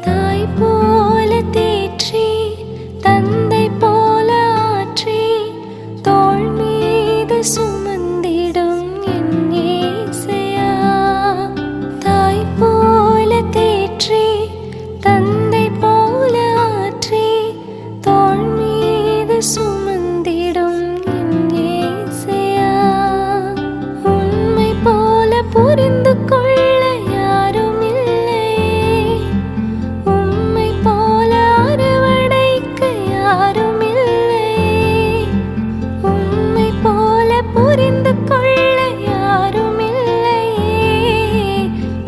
தாய் போல தேற்றி தந்தை போல ஆற்றி தோள் மீது சுமந்திடும் என் இயேசையா. தாய் போல தேற்றி தந்தை போல ஆற்றி தோள் மீது சுமந்திடும் என் இயேசையா. உம்மை போல புரிந்து கொள்ள யாரும் இல்லையே, உம்மை போல அரவணைக்க யாரும் இல்லையே, உம்மை போல புரிந்து கொள்ள யாரும் இல்லையே,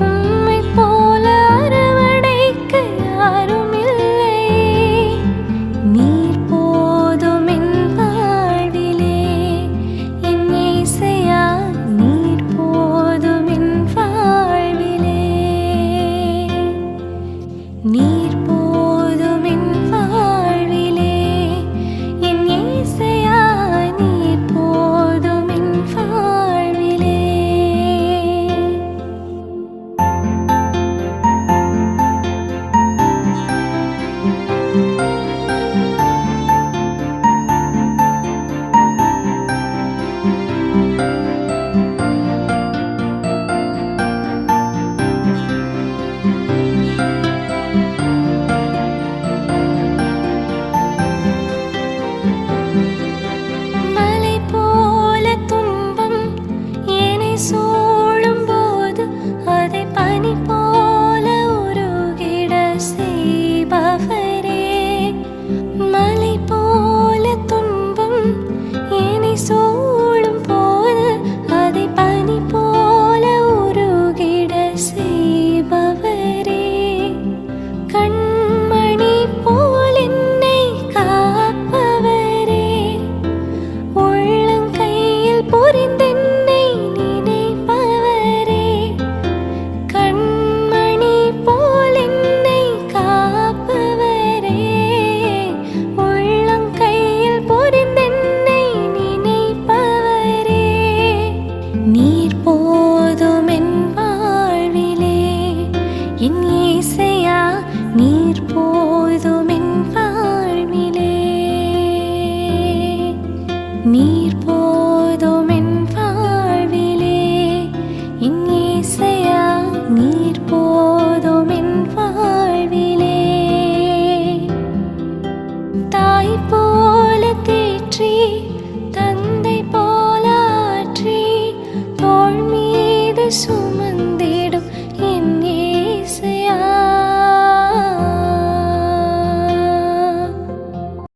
உம்மை போல அரவணைக்க யாரும் இல்லையே. நீர் போதும் என் வாழ்விலே என் இயேசையா, நீர் போதும் என் வாழ்விலே. நீர் போதும் என் வாழ்விலே என் இயேசையா, நீர் போதும் என் வாழ்விலே. மலை போல துன்பம் என்னை சூழும் போது அதை பனி போல உருகிட செய்பவரே. மலை போல துன்பம் என்னை சூழும் போது அதை பனி போல உருகிட செய்பவரே. கண்மணி போல் என்னை காப்பவரே, உள்ளங்கையில் பொறிந்தென்னை நினைப்பவரே. கண்மணி போல் என்னை காப்பவரே, உள்ளங்கையில் பொறிந்தென்னை நினைப்பவரே. நீர் போதும் என் வாழ்விலே என் இயேசையா, நீர் போதும் என் வாழ்விலே. நீர் போதும் என் வாழ்விலே என் இயேசையா, நீர் போதும் என் வாழ்விலே. தாய் போல தேற்றி தந்தை போல ஆற்றி தோள் மீது